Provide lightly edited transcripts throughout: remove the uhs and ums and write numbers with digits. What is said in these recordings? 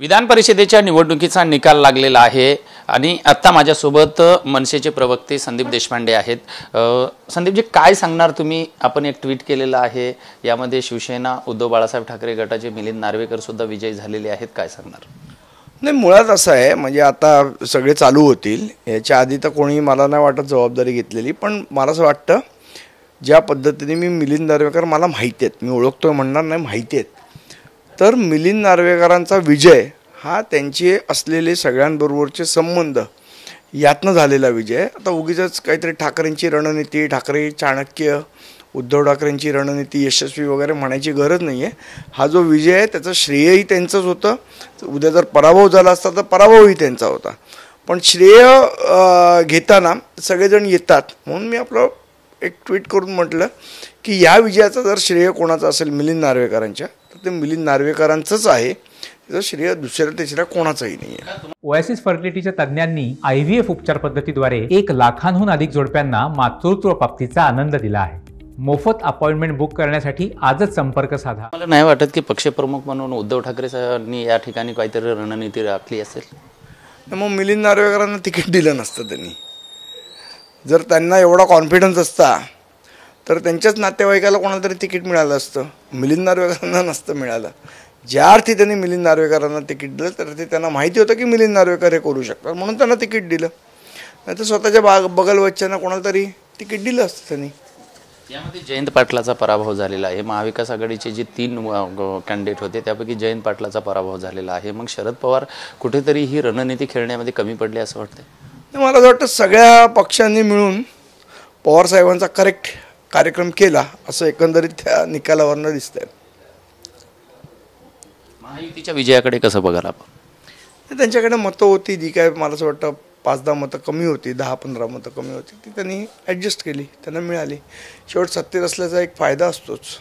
विधान परिषदेच्या निवडणुकीचा निकाल लागलेला आहे आणि आता माझ्यासोबत मनसेचे प्रवक्ते संदीप देशपांडे आहेत। संदीपजी, काय सांगणार तुम्ही? आपण एक ट्विट केलेलं आहे, यामध्ये शिवसेना उद्धव बाळासाहेब ठाकरे गटाचे मिलिंद नार्वेकर सुद्धा विजयी झालेले आहेत, काय सांगणार? नाही, मुळात असं आहे, म्हणजे आता सगळे चालू होतील, याच्या आधी तर कोणी मला नाही वाटत जबाबदारी घेतलेली, पण मला असं वाटतं ज्या पद्धतीने मी मिलिंद नार्वेकर मला माहिती आहेत, मी ओळखतोय म्हणणार नाही, माहिती आहेत, तर मिलिंद नार्वेकरांचा विजय हा त्यांचे असलेले सगळ्यांबरोबरचे संबंध यातनं झालेला विजय। आता उगीच काहीतरी ठाकरेंची रणनीती, ठाकरे चाणक्य, उद्धव ठाकरेंची रणनीती यशस्वी वगैरे म्हणायची गरज नाही आहे। हा जो विजय आहे त्याचं श्रेयही त्यांचंच होतं। उद्या जर पराभव झाला असता तर पराभवही त्यांचा होता, पण श्रेय घेताना सगळेजण येतात, म्हणून मी आपलं एक ट्विट करून म्हटलं की या विजयाचा जर श्रेय कोणाचं असेल मिलिंद नार्वेकरांच्या, तर ते मिलिंद नार्वेकरांचंच आहे, त्याचं श्रेय दुसऱ्या तिसऱ्या कोणाचंही नाही आहे। ओएसिस फर्टिलिटीच्या तज्ञांनी IVF उपचार पद्धतीद्वारे 1 लाखांहून अधिक जोडप्यांना मातृत्व प्राप्तीचा आनंद दिला आहे। मोफत अपॉइंटमेंट बुक करण्यासाठी आजच संपर्क साधा। मला नाही वाटत की पक्षप्रमुख म्हणून उद्धव ठाकरेंनी या ठिकाणी काहीतरी रणनीती राखली असेल। मग मिलिंद नार्वेकरांना तिकीट दिलं नसतं त्यांनी। जर त्यांना एवढा कॉन्फिडन्स असता तर त्यांच्याच नातेवाईकाला कोणाला तरी तिकीट मिळालं असतं, मिलिंद नार्वेकरांना नसतं मिळालं। ज्या अर्थी त्यांनी मिलिंद नार्वेकरांना तिकीट दिलं तर ते त्यांना माहिती होतं की मिलिंद नार्वेकर हे करू शकतात, म्हणून त्यांना तिकीट दिलं। नाही तर स्वतःच्या बगलवच्च्यांना कोणाला तरी तिकीट दिलं असतं त्यांनी। यामध्ये जयंत पाटलाचा पराभव झालेला आहे। महाविकास आघाडीचे जे 3 कॅन्डिडेट होते त्यापैकी जयंत पाटलाचा पराभव झालेला आहे। मग शरद पवार कुठेतरी ही रणनीती खेळण्यामध्ये कमी पडले असं वाटतंय? मला असं वाटतं सगळ्या पक्षांनी मिळून पवार साहेबांचा करेक्ट कार्यक्रम केला असं एकंदरीत त्या निकालावरनं दिसतंय। महायुतीच्या विजयाकडे कसं बघाल आपण? त्यांच्याकडे मतं होती, जी काय मला असं वाटतं 5-10 मतं कमी होती, 10-15 मतं कमी होती, ती त्यांनी ॲडजस्ट केली, त्यांना मिळाली। शेवट सत्तेत असल्याचा एक फायदा असतोच।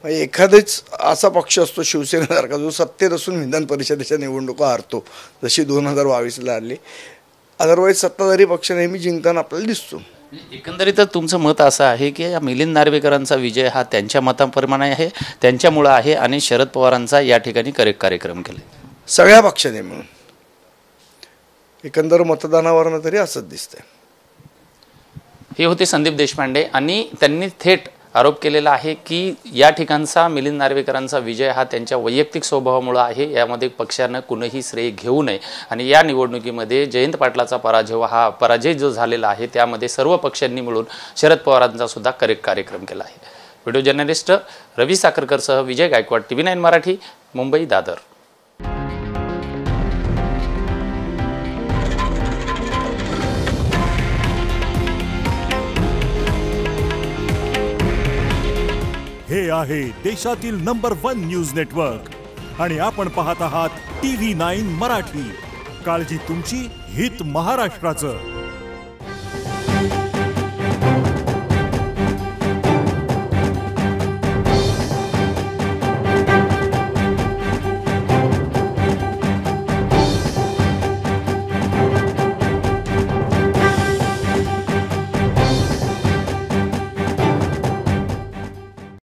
म्हणजे एखादाच असा पक्ष असतो शिवसेनेसारखा जो सत्तेत असून विधान परिषदेच्या निवडणुका हारतो, जशी 2022ला हरली। अदरवाईज सत्ताधारी पक्ष नेहमी जिंकताना आपल्याला दिसतो। एकंदरीत तुमचं मत असं आहे की मिलिंद नार्वेकरांचा विजय हा त्यांच्या मताप्रमाणे आहे, त्यांच्यामुळं आहे, आणि शरद पवारांचा या ठिकाणी कार्यक्रम केला सगळ्या पक्षाने मिळून, एकंदर मतदानावरनं तरी असंच दिसतंय। हे होते संदीप देशपांडे, आणि त्यांनी थेट आरोप केलेला आहे की या ठिकाणचा मिलिंद नार्वेकरांचा विजय हा त्यांच्या वैयक्तिक स्वभावामुळे आहे, यामध्ये पक्षानं कुणीही श्रेय घेऊ नये, आणि या निवडणुकीमध्ये जयंत पाटलाचा पराजय जो झालेला आहे त्यामध्ये सर्व पक्षांनी मिळून शरद पवारांचा सुद्धा कार्यक्रम केला आहे। व्हिडिओ जर्नलिस्ट रवी साखरकरसह विजय गायकवाड, TV9 मराठी, मुंबई, दादर। हे आहे देशातील नंबर 1 न्यूज नेटवर्क आणि आपण पाहत आहात TV9 मराठी। काळजी तुमची, हित महाराष्ट्राचं।